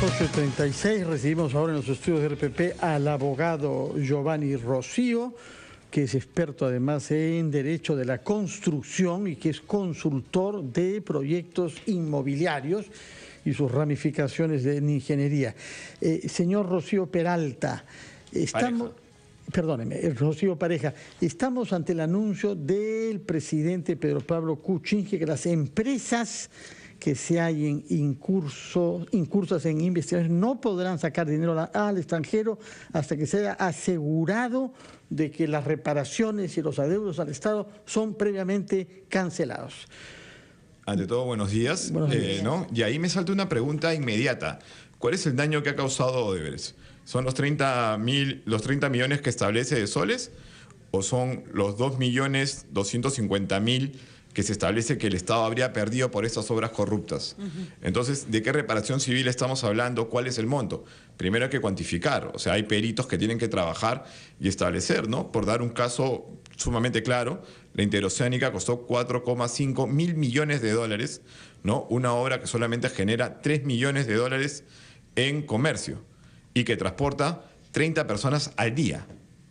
8:36, recibimos ahora en los estudios de RPP al abogado Giovanni Rocío, que es experto además en Derecho de la Construcción y que es consultor de proyectos inmobiliarios y sus ramificaciones en ingeniería. Señor Rocío Peralta, Rocío Pareja, estamos ante el anuncio del presidente Pedro Pablo Kuczynski que las empresas que se hallen incursas en investigaciones no podrán sacar dinero al extranjero hasta que se haya asegurado de que las reparaciones y los adeudos al Estado son previamente cancelados. Ante todo, buenos días. ¿No? Y ahí me salta una pregunta inmediata. ¿Cuál es el daño que ha causado Odebrecht? ¿Son los 30 millones que establece de soles o son los 2.250.000 que se establece que el Estado habría perdido por estas obras corruptas? Entonces, ¿de qué reparación civil estamos hablando? ¿Cuál es el monto? Primero hay que cuantificar, o sea, hay peritos que tienen que trabajar y establecer, ¿no? Por dar un caso sumamente claro, la Interoceánica costó 4,5 mil millones de dólares, ¿no? Una obra que solamente genera 3 millones de dólares en comercio y que transporta 30 personas al día.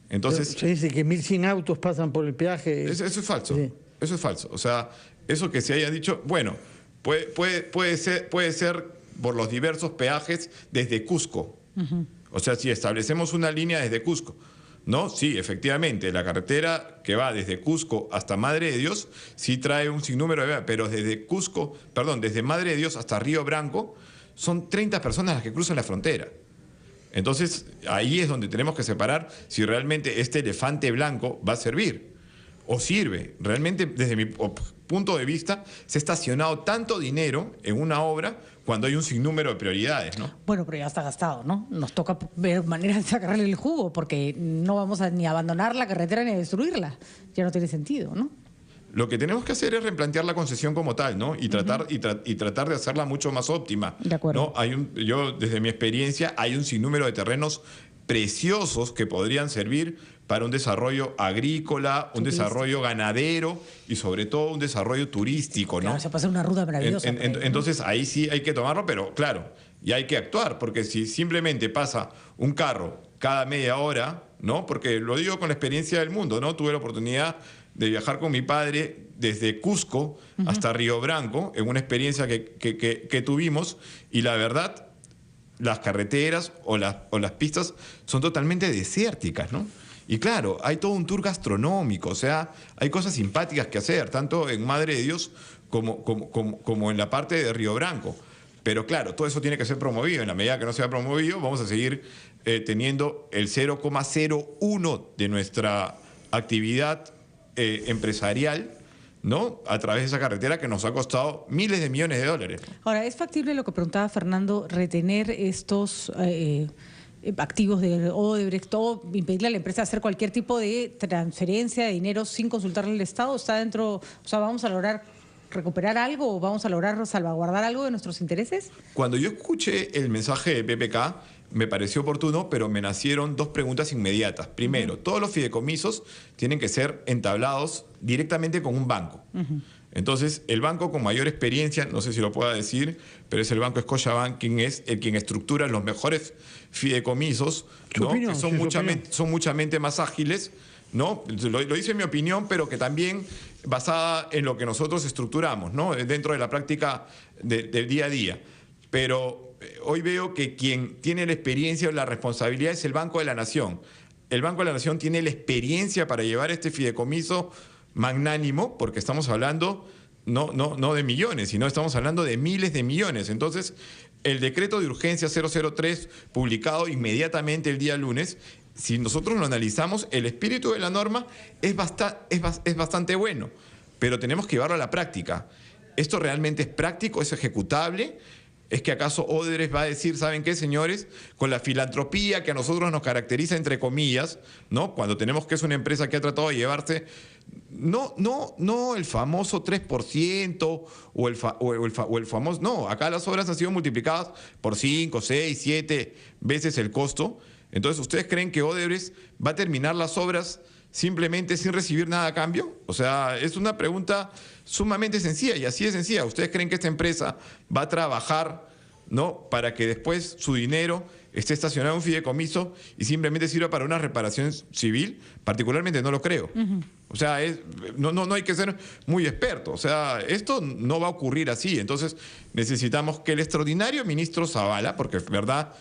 Entonces, se dice que 1.100 autos pasan por el peaje. Eso es falso. Sí. Eso es falso. O sea, eso que se haya dicho, bueno, puede ser por los diversos peajes desde Cusco. O sea, si establecemos una línea desde Cusco, ¿no? Sí, efectivamente, la carretera que va desde Cusco hasta Madre de Dios sí trae un sinnúmero de... Pero desde Madre de Dios hasta Río Branco son 30 personas las que cruzan la frontera. Entonces, ahí es donde tenemos que separar si realmente este elefante blanco va a servir. O sirve. Realmente, desde mi punto de vista, se ha estacionado tanto dinero en una obra cuando hay un sinnúmero de prioridades, ¿no? Bueno, pero ya está gastado, ¿no? Nos toca ver maneras de sacarle el jugo, porque no vamos a ni abandonar la carretera ni a destruirla. Ya no tiene sentido, ¿no? Lo que tenemos que hacer es replantear la concesión como tal, ¿no? Y tratar de hacerla mucho más óptima. De acuerdo. ¿No? Yo, desde mi experiencia, hay un sinnúmero de terrenos preciosos que podrían servir para un desarrollo agrícola, un desarrollo ganadero y sobre todo un desarrollo turístico, ¿no? Claro, se puede hacer una ruta maravillosa. Entonces ahí sí hay que tomarlo, pero claro, y hay que actuar, porque si simplemente pasa un carro cada media hora, ¿no? Porque lo digo con la experiencia del mundo, ¿no? Tuve la oportunidad de viajar con mi padre desde Cusco hasta Río Branco, en una experiencia que tuvimos, y la verdad, las carreteras o las pistas son totalmente desérticas, ¿no? Y claro, hay todo un tour gastronómico, o sea, hay cosas simpáticas que hacer, tanto en Madre de Dios como en la parte de Río Branco. Pero claro, todo eso tiene que ser promovido. En la medida que no sea promovido, vamos a seguir teniendo el 0,01 de nuestra actividad empresarial, ¿no? A través de esa carretera que nos ha costado miles de millones de dólares. Ahora, ¿es factible lo que preguntaba Fernando, retener estos activos de Odebrecht o impedirle a la empresa hacer cualquier tipo de transferencia de dinero sin consultarle al Estado? ¿Está dentro, o sea, vamos a lograr recuperar algo o vamos a lograr salvaguardar algo de nuestros intereses? Cuando yo escuché el mensaje de PPK, me pareció oportuno, pero me nacieron dos preguntas inmediatas. Primero, todos los fideicomisos tienen que ser entablados directamente con un banco. Entonces, el banco con mayor experiencia, no sé si lo pueda decir, pero es el Banco Scotiabank quien estructura los mejores fideicomisos, ¿no? Que son muchamente más ágiles, ¿no? Lo hice en mi opinión, pero que también basada en lo que nosotros estructuramos, ¿no? Dentro de la práctica del día a día. Pero hoy veo que quien tiene la experiencia o la responsabilidad es el Banco de la Nación. El Banco de la Nación tiene la experiencia para llevar este fideicomiso magnánimo, porque estamos hablando no de millones, sino estamos hablando de miles de millones. Entonces, el decreto de urgencia 003, publicado inmediatamente el día lunes, si nosotros lo analizamos, el espíritu de la norma es bastante bueno, pero tenemos que llevarlo a la práctica. ¿Esto realmente es práctico? ¿Es ejecutable? ¿Es que acaso Odebrecht va a decir, ¿saben qué, señores? Con la filantropía que a nosotros nos caracteriza, entre comillas, ¿no? Cuando tenemos que es una empresa que ha tratado de llevarse, no el famoso 3% o el famoso... No, acá las obras han sido multiplicadas por 5, 6, 7 veces el costo. Entonces, ¿ustedes creen que Odebrecht va a terminar las obras simplemente sin recibir nada a cambio? O sea, es una pregunta sumamente sencilla, y así de sencilla. ¿Ustedes creen que esta empresa va a trabajar ¿no? Para que después su dinero esté estacionado en un fideicomiso y simplemente sirva para una reparación civil, particularmente no lo creo. O sea, no hay que ser muy experto. O sea, esto no va a ocurrir así. Entonces, necesitamos que el extraordinario ministro Zavala, porque es verdad,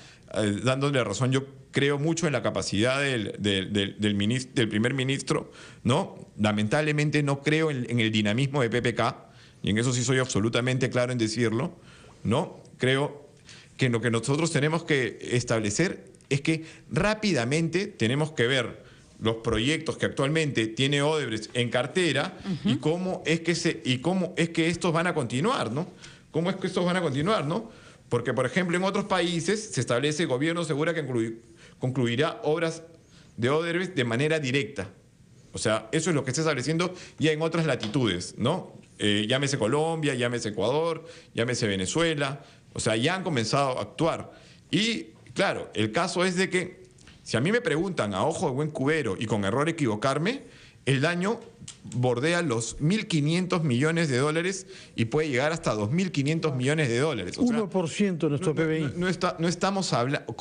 dándole razón, yo creo mucho en la capacidad del primer ministro, ¿no? Lamentablemente no creo en el dinamismo de PPK, y en eso sí soy absolutamente claro en decirlo, ¿no? Creo que lo que nosotros tenemos que establecer es que rápidamente tenemos que ver los proyectos que actualmente tiene Odebrecht en cartera y cómo es que estos van a continuar, ¿no? ¿Cómo es que estos van a continuar, no? Porque, por ejemplo, en otros países se establece el gobierno asegura que concluirá obras de Odebrecht de manera directa. O sea, eso es lo que está estableciendo ya en otras latitudes, ¿no? Llámese Colombia, llámese Ecuador, llámese Venezuela. O sea, ya han comenzado a actuar. Y, claro, el caso es de que si a mí me preguntan a ojo de buen cubero y con error equivocarme, el daño bordea los 1.500 millones de dólares y puede llegar hasta 2.500 millones de dólares. O sea, 1% de nuestro PBI. No estamos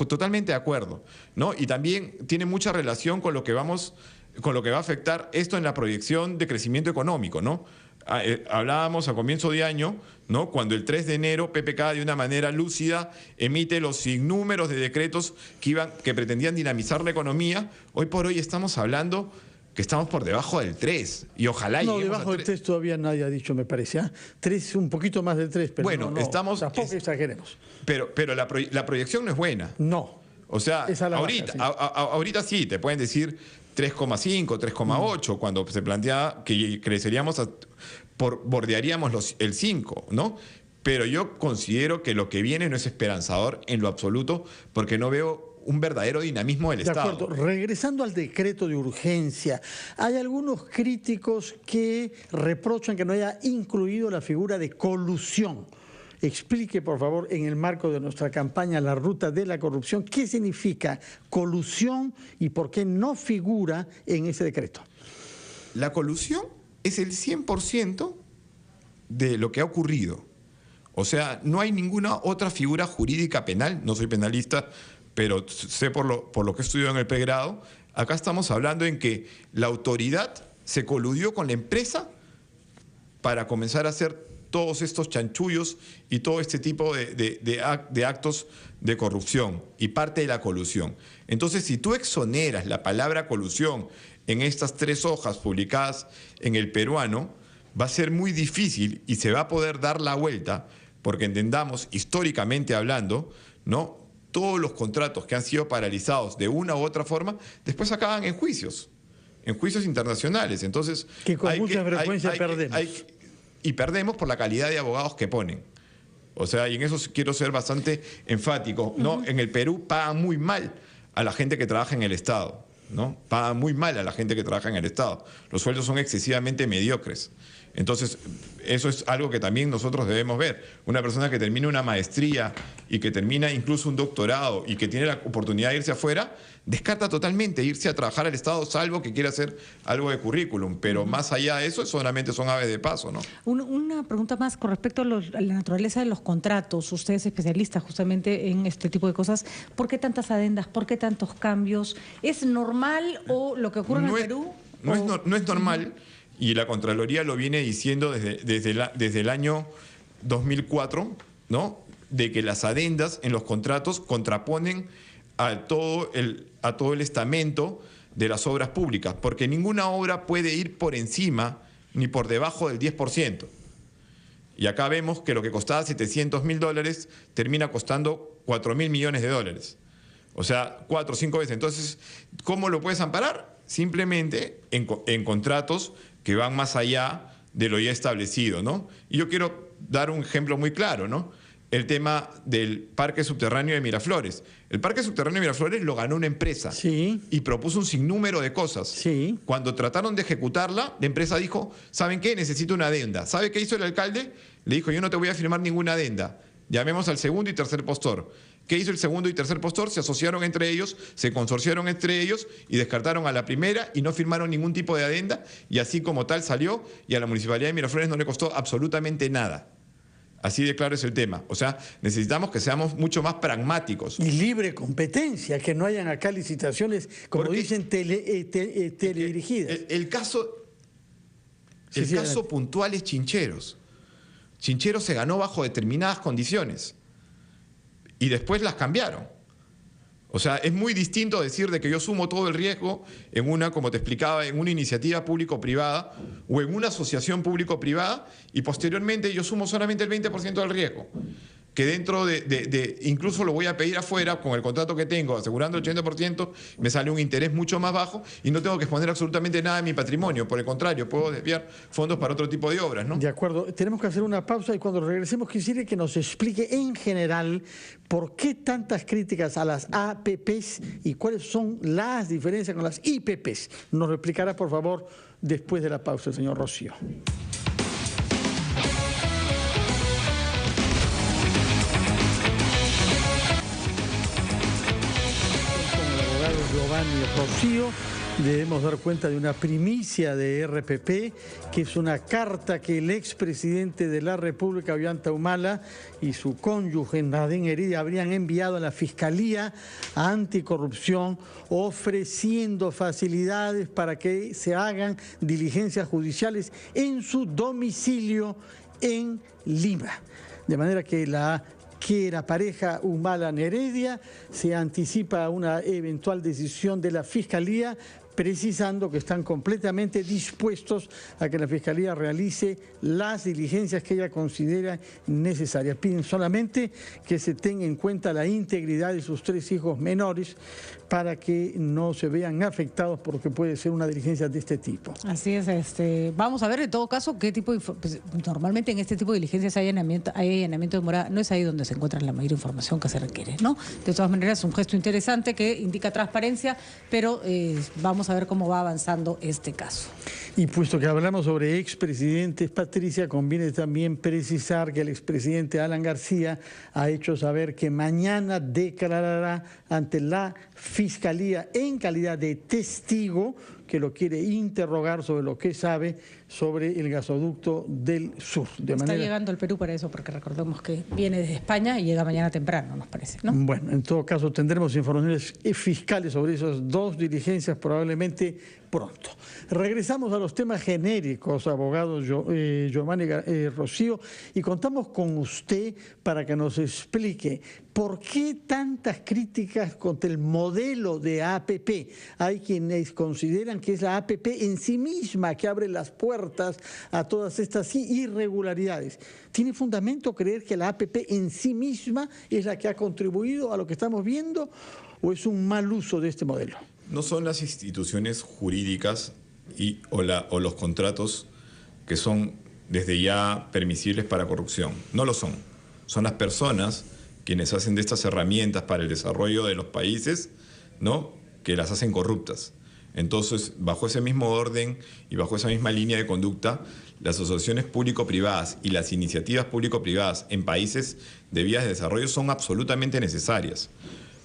totalmente de acuerdo, ¿no? Y también tiene mucha relación con lo que va a afectar esto en la proyección de crecimiento económico, ¿no? Hablábamos a comienzo de año, ¿no? Cuando el 3 de enero PPK de una manera lúcida emite los sinnúmeros de decretos que pretendían dinamizar la economía. Hoy por hoy estamos hablando que estamos por debajo del 3 y ojalá no, lleguemos debajo del 3 todavía nadie ha dicho, me parece. 3, un poquito más del 3, pero bueno, tampoco exageremos. Pero la proyección no es buena. No. O sea, ahorita sí, te pueden decir 3,5, 3,8, cuando se plantea que creceríamos, bordearíamos el 5, ¿no? Pero yo considero que lo que viene no es esperanzador en lo absoluto, porque no veo un verdadero dinamismo del Estado. De acuerdo. Regresando al decreto de urgencia, hay algunos críticos que reprochan que no haya incluido la figura de colusión. Explique, por favor, en el marco de nuestra campaña La Ruta de la Corrupción, qué significa colusión y por qué no figura en ese decreto. La colusión es el 100% de lo que ha ocurrido. O sea, no hay ninguna otra figura jurídica penal, no soy penalista, pero sé por lo que he estudiado en el pregrado. Acá estamos hablando en que la autoridad se coludió con la empresa para comenzar a hacer todos estos chanchullos y todo este tipo de actos de corrupción y parte de la colusión. Entonces, si tú exoneras la palabra colusión en estas 3 hojas publicadas en El Peruano, va a ser muy difícil y se va a poder dar la vuelta, porque entendamos, históricamente hablando, ¿no? Todos los contratos que han sido paralizados de una u otra forma, después acaban en juicios internacionales. Entonces, que con mucha frecuencia perdemos. Y perdemos por la calidad de abogados que ponen. O sea, y en eso quiero ser bastante enfático, ¿no? En el Perú pagan muy mal a la gente que trabaja en el Estado, ¿no? Pagan muy mal a la gente que trabaja en el Estado. Los sueldos son excesivamente mediocres. Entonces, eso es algo que también nosotros debemos ver. Una persona que termina una maestría y que termina incluso un doctorado y que tiene la oportunidad de irse afuera, descarta totalmente irse a trabajar al Estado, salvo que quiera hacer algo de currículum. Pero más allá de eso, solamente son aves de paso, ¿no? Una pregunta más con respecto a la naturaleza de los contratos. Usted es especialista justamente en este tipo de cosas. ¿Por qué tantas adendas? ¿Por qué tantos cambios? ¿Es normal o lo que ocurre en el Perú? No es normal. Y la Contraloría lo viene diciendo desde el año 2004, ¿no? De que las adendas en los contratos contraponen a todo el estamento de las obras públicas, porque ninguna obra puede ir por encima ni por debajo del 10%. Y acá vemos que lo que costaba $700.000 termina costando $4.000 millones. O sea, 4 o 5 veces. Entonces, ¿cómo lo puedes amparar? Simplemente en contratos que van más allá de lo ya establecido, ¿no? Y yo quiero dar un ejemplo muy claro, ¿no? El tema del parque subterráneo de Miraflores. El parque subterráneo de Miraflores lo ganó una empresa. Sí. Y propuso un sinnúmero de cosas. Sí. Cuando trataron de ejecutarla, la empresa dijo, ¿saben qué? Necesito una adenda. ¿Sabe qué hizo el alcalde? Le dijo, yo no te voy a firmar ninguna adenda. Llamemos al segundo y tercer postor. ¿Qué hizo el segundo y tercer postor? Se asociaron entre ellos, se consorciaron entre ellos y descartaron a la primera y no firmaron ningún tipo de adenda, y así como tal salió, y a la Municipalidad de Miraflores no le costó absolutamente nada. Así de claro es el tema. O sea, necesitamos que seamos mucho más pragmáticos. Y libre competencia, que no hayan acá licitaciones, como Porque dicen, teledirigidas. El caso Sí, puntual es Chincheros. Chincheros se ganó bajo determinadas condiciones y después las cambiaron. O sea, es muy distinto decir de que yo sumo todo el riesgo en una, como te explicaba, en una iniciativa público-privada o en una asociación público-privada y posteriormente yo sumo solamente el 20% del riesgo. Que dentro incluso lo voy a pedir afuera con el contrato que tengo, asegurando el 80%, me sale un interés mucho más bajo y no tengo que exponer absolutamente nada de mi patrimonio. Por el contrario, puedo desviar fondos para otro tipo de obras, ¿no? De acuerdo. Tenemos que hacer una pausa y cuando regresemos quisiera que nos explique en general por qué tantas críticas a las APPs y cuáles son las diferencias con las IPPs. Nos lo explicará, por favor, después de la pausa, el señor Rocío. Giovanni Rocío, debemos dar cuenta de una primicia de RPP, que es una carta que el expresidente de la República, Ollanta Humala, y su cónyuge, Nadine Heredia, habrían enviado a la Fiscalía Anticorrupción ofreciendo facilidades para que se hagan diligencias judiciales en su domicilio en Lima. De manera que la pareja Humala-Heredia se anticipa a una eventual decisión de la Fiscalía, precisando que están completamente dispuestos a que la Fiscalía realice las diligencias que ella considera necesarias. Piden solamente que se tenga en cuenta la integridad de sus 3 hijos menores para que no se vean afectados por lo que puede ser una diligencia de este tipo. Así es. Vamos a ver en todo caso qué tipo de... Pues, normalmente en este tipo de diligencias hay allanamiento de morada. No es ahí donde se encuentra la mayor información que se requiere, ¿no? De todas maneras, es un gesto interesante que indica transparencia, pero vamos a ver cómo va avanzando este caso. Y puesto que hablamos sobre expresidentes, Patricia, conviene también precisar que el expresidente Alan García ha hecho saber que mañana declarará ante la Fiscalía en calidad de testigo, que lo quiere interrogar sobre lo que sabe sobre el gasoducto del sur. Está llegando al Perú para eso, porque recordemos que viene desde España y llega mañana temprano, nos parece, ¿no? Bueno, en todo caso tendremos informaciones fiscales sobre esas 2 diligencias probablemente pronto. Regresamos a los temas genéricos, abogado Giovanni Rocío, y contamos con usted para que nos explique por qué tantas críticas contra el modelo de APP. Hay quienes consideran que es la APP en sí misma que abre las puertas a todas estas irregularidades. ¿Tiene fundamento creer que la APP en sí misma es la que ha contribuido a lo que estamos viendo o es un mal uso de este modelo? No son las instituciones jurídicas o los contratos que son desde ya permisibles para corrupción. No lo son. Son las personas quienes hacen de estas herramientas para el desarrollo de los países, ¿no?, que las hacen corruptas. Entonces, bajo ese mismo orden y bajo esa misma línea de conducta, las asociaciones público-privadas y las iniciativas público-privadas en países de vías de desarrollo son absolutamente necesarias,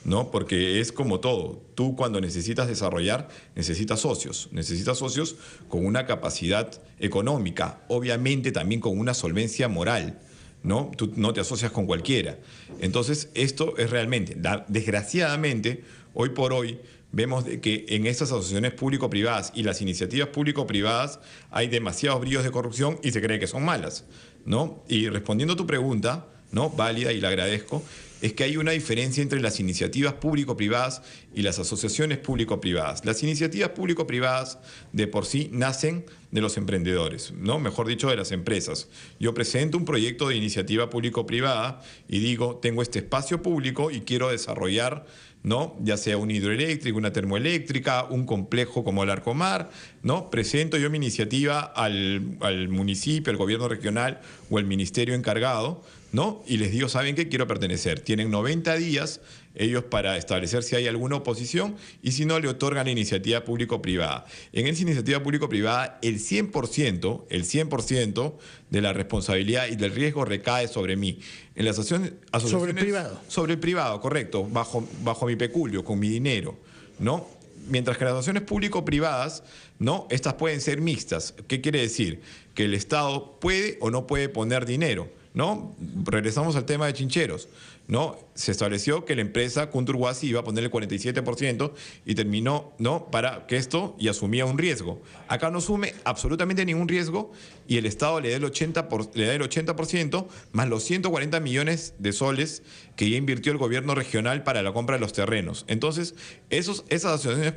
¿no? Porque es como todo. Tú, cuando necesitas desarrollar, necesitas socios con una capacidad económica, obviamente también con una solvencia moral, ¿no? Tú no te asocias con cualquiera. Entonces, esto es realmente, desgraciadamente, hoy por hoy, vemos que en estas asociaciones público-privadas y las iniciativas público-privadas hay demasiados brillos de corrupción y se cree que son malas, ¿no? Y respondiendo a tu pregunta, ¿no?, válida, y la agradezco, es que hay una diferencia entre las iniciativas público-privadas y las asociaciones público-privadas. Las iniciativas público-privadas de por sí nacen de los emprendedores, ¿no?, mejor dicho, de las empresas. Yo presento un proyecto de iniciativa público-privada y digo, tengo este espacio público y quiero desarrollar, ¿no?, ya sea una hidroeléctrica, una termoeléctrica, un complejo como el Arcomar, ¿no? Presento yo mi iniciativa al municipio, al gobierno regional o al ministerio encargado, ¿no? Y les digo, ¿saben qué? Quiero pertenecer. Tienen 90 días ellos para establecer si hay alguna oposición y si no, le otorgan la iniciativa público-privada. En esa iniciativa público-privada, el 100% de la responsabilidad y del riesgo recae sobre mí. En las asociaciones... Sobre el privado. Sobre el privado, correcto, bajo mi peculio, con mi dinero, ¿no? Mientras que las asociaciones público-privadas, ¿no?, estas pueden ser mixtas. ¿Qué quiere decir? Que el Estado puede o no puede poner dinero. ¿no? Regresamos al tema de Chincheros, ¿no? Se estableció que la empresa Kunturhuasi iba a poner el 47% y terminó, ¿no? Para que esto y asumía un riesgo. Acá no asume absolutamente ningún riesgo y el Estado le da el 80% más los 140 millones de soles que ya invirtió el gobierno regional para la compra de los terrenos. Entonces, esas asociaciones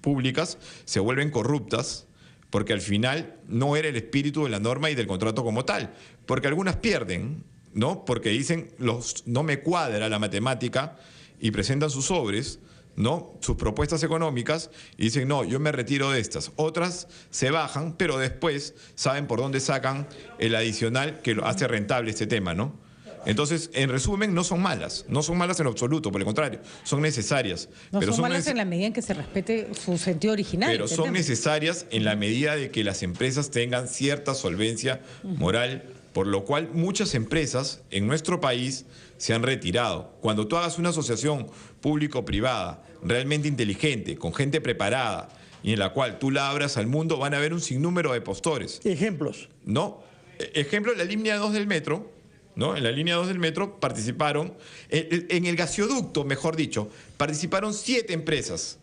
públicas se vuelven corruptas porque al final no era el espíritu de la norma y del contrato como tal, porque algunas pierden, ¿no? Porque dicen, no me cuadra la matemática y presentan sus sobres, ¿no? Sus propuestas económicas y dicen, no, yo me retiro de estas. Otras se bajan, pero después saben por dónde sacan el adicional que lo hace rentable este tema, ¿no? Entonces, en resumen, no son malas en absoluto, por el contrario, son necesarias. No pero son malas en la medida en que se respete su sentido original. Pero son necesarias en la medida de que las empresas tengan cierta solvencia moral, por lo cual muchas empresas en nuestro país se han retirado. Cuando tú hagas una asociación público-privada realmente inteligente, con gente preparada, y en la cual tú la abras al mundo, van a haber un sinnúmero de postores. ¿Ejemplos? ¿No? Ejemplo, la línea 2 del metro. ¿No? En la línea 2 del metro participaron, en el gasoducto, mejor dicho, participaron 7 empresas.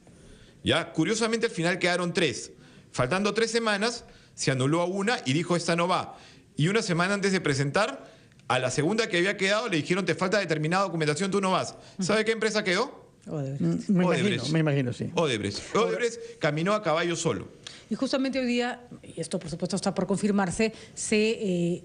¿Ya? Curiosamente al final quedaron 3. Faltando 3 semanas, se anuló a una y dijo esta no va. Y una semana antes de presentar, a la segunda que había quedado le dijeron te falta determinada documentación, tú no vas. ¿Sabe qué empresa quedó? Odebrecht. Me imagino, sí. Odebrecht caminó a caballo solo. Y justamente hoy día, y esto por supuesto está por confirmarse, se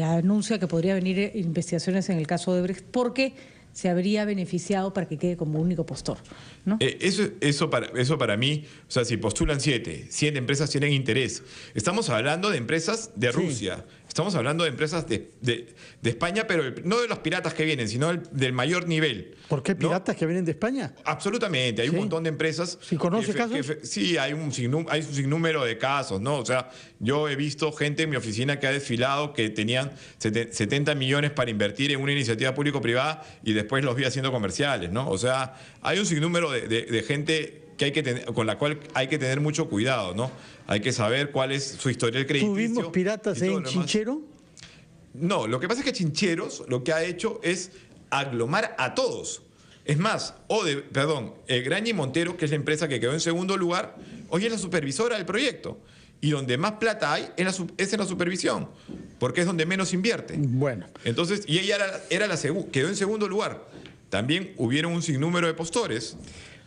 anuncia que podría venir investigaciones en el caso de Odebrecht porque se habría beneficiado para que quede como único postor, ¿no? Eso para mí, o sea, si postulan 7 empresas tienen interés. Estamos hablando de empresas de Rusia, estamos hablando de empresas de España, pero no de los piratas que vienen, sino del mayor nivel. ¿Por qué piratas, ¿no?, que vienen de España? Absolutamente, hay un montón de empresas. ¿Sí conoce casos? Sí, hay un sinnúmero de casos, ¿no? O sea, yo he visto gente en mi oficina que ha desfilado que tenían 70 millones para invertir en una iniciativa público-privada y después los vi haciendo comerciales, ¿no? O sea, hay un sinnúmero de gente que hay que tener, con la cual hay que tener mucho cuidado, ¿no? Hay que saber cuál es su historial crediticio. ¿Tuvimos piratas en Chinchero? No, lo que pasa es que Chincheros lo que ha hecho es aglomar a todos. Es más, Graña y Montero, que es la empresa que quedó en segundo lugar, hoy es la supervisora del proyecto. Y donde más plata hay es en la supervisión, porque es donde menos invierte. Bueno. Entonces, y ella quedó en segundo lugar. También hubieron un sinnúmero de postores.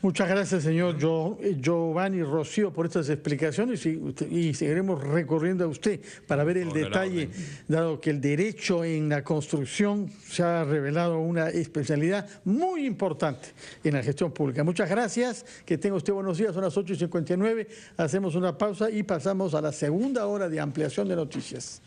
Muchas gracias, señor Giovanni Rocío, por estas explicaciones y seguiremos recorriendo a usted para ver el detalle, dado que el derecho en la construcción se ha revelado una especialidad muy importante en la gestión pública. Muchas gracias, que tenga usted buenos días, son las 8:59, hacemos una pausa y pasamos a la segunda hora de ampliación de noticias.